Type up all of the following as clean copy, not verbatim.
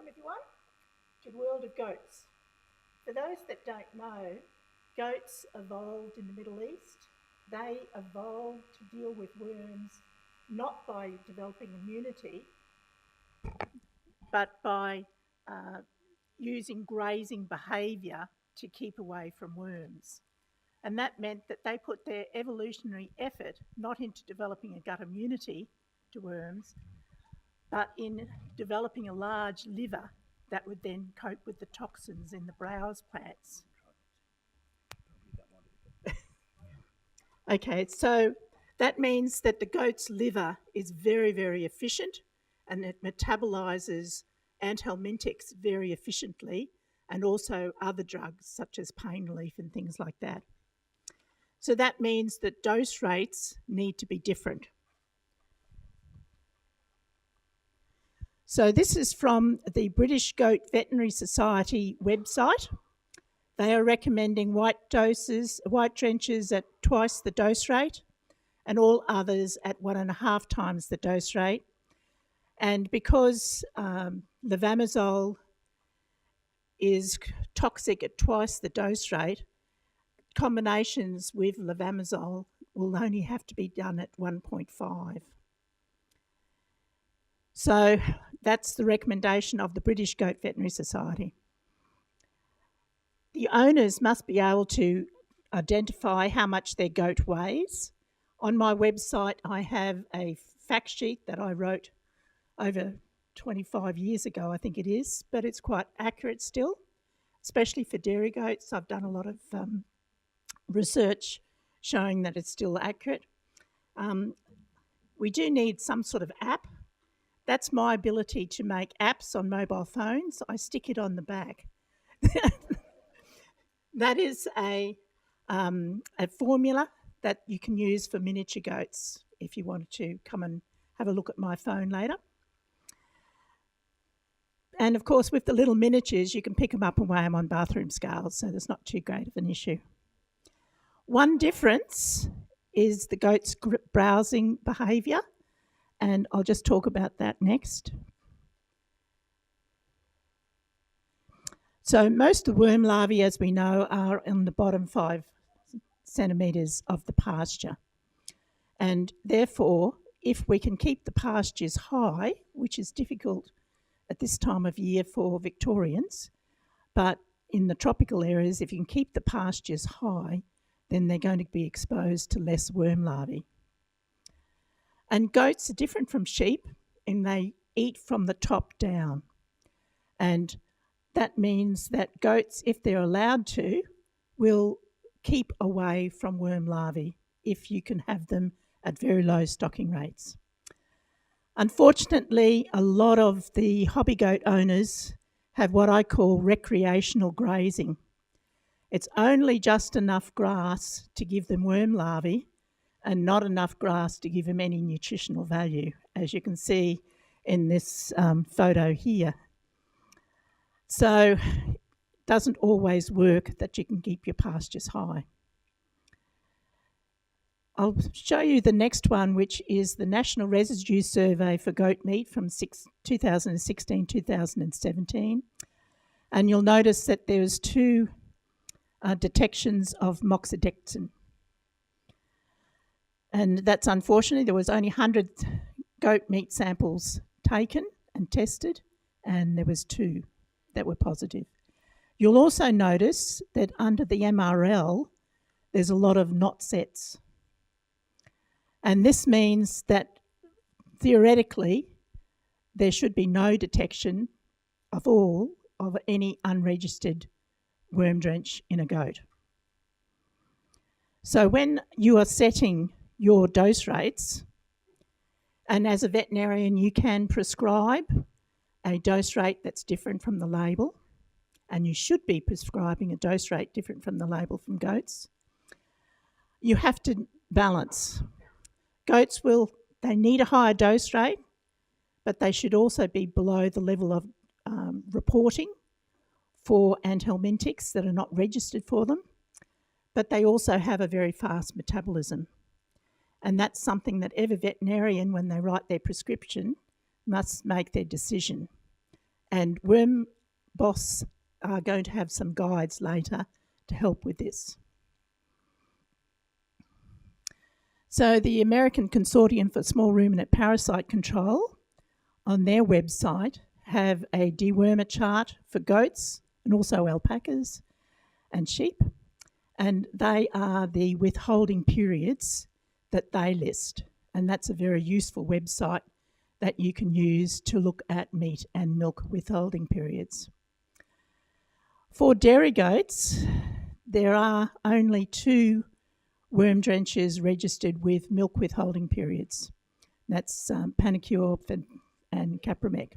Welcome everyone to the world of goats. For those that don't know, goats evolved in the Middle East. They evolved to deal with worms not by developing immunity, but by using grazing behaviour to keep away from worms. And that meant that they put their evolutionary effort not into developing a gut immunity to worms, but in developing a large liver that would then cope with the toxins in the browse plants. Okay, so that means that the goat's liver is very, very efficient and it metabolises anthelmintics very efficiently, and also other drugs such as pain relief and things like that. So that means that dose rates need to be different. So this is from the British Goat Veterinary Society website. They are recommending white drenches at twice the dose rate and all others at 1.5 times the dose rate. And because levamisole is toxic at twice the dose rate, combinations with levamisole will only have to be done at 1.5. So that's the recommendation of the British Goat Veterinary Society. The owners must be able to identify how much their goat weighs. On my website, I have a fact sheet that I wrote over 25 years ago, I think it is, but it's quite accurate still, especially for dairy goats. I've done a lot of research showing that it's still accurate. We do need some sort of app. That's my ability to make apps on mobile phones. I stick it on the back. That is a formula that you can use for miniature goats if you wanted to come and have a look at my phone later. And of course, with the little miniatures, you can pick them up and weigh them on bathroom scales, so there's not too great of an issue. One difference is the goat's browsing behaviour, and I'll just talk about that next. So most of the worm larvae, as we know, are in the bottom 5 centimetres of the pasture. And therefore, if we can keep the pastures high, which is difficult at this time of year for Victorians, but in the tropical areas, if you can keep the pastures high, then they're going to be exposed to less worm larvae. And goats are different from sheep in they eat from the top down. And that means that goats, if they're allowed to, will keep away from worm larvae if you can have them at very low stocking rates. Unfortunately, a lot of the hobby goat owners have what I call recreational grazing. It's only just enough grass to give them worm larvae and not enough grass to give them any nutritional value, as you can see in this photo here. So it doesn't always work that you can keep your pastures high. I'll show you the next one, which is the National Residue Survey for Goat Meat from 2016-2017. And you'll notice that there's 2 detections of moxidectin. And that's unfortunate. There was only 100 goat meat samples taken and tested, and there was 2 that were positive. You'll also notice that under the MRL, there's a lot of not sets. And this means that theoretically, there should be no detection of any unregistered worm drench in a goat. So when you are setting your dose rates, and as a veterinarian you can prescribe a dose rate that's different from the label, and you should be prescribing a dose rate different from the label from goats, you have to balance. Goats they need a higher dose rate, but they should also be below the level of reporting for anthelmintics that are not registered for them, but they also have a very fast metabolism. And that's something that every veterinarian, when they write their prescription, must make their decision. And ParaBoss are going to have some guides later to help with this. So the American Consortium for Small Ruminant Parasite Control on their website have a dewormer chart for goats and also alpacas and sheep, and they are the withholding periods that they list, and that's a very useful website that you can use to look at meat and milk withholding periods. For dairy goats, there are only 2 worm drenches registered with milk withholding periods. That's Panacure and Capramec.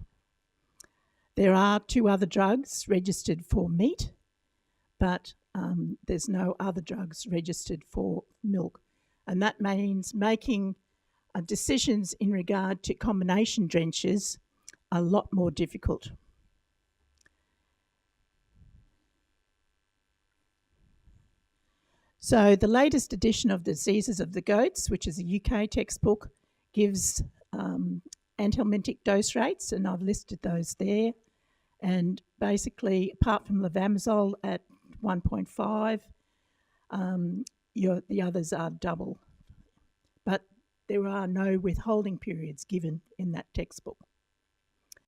There are 2 other drugs registered for meat, but there's no other drugs registered for milk. And that means making decisions in regard to combination drenches a lot more difficult. So the latest edition of Diseases of the Goats, which is a UK textbook, gives anthelmintic dose rates, and I've listed those there. And basically, apart from levamisole at 1.5, the others are double. But there are no withholding periods given in that textbook.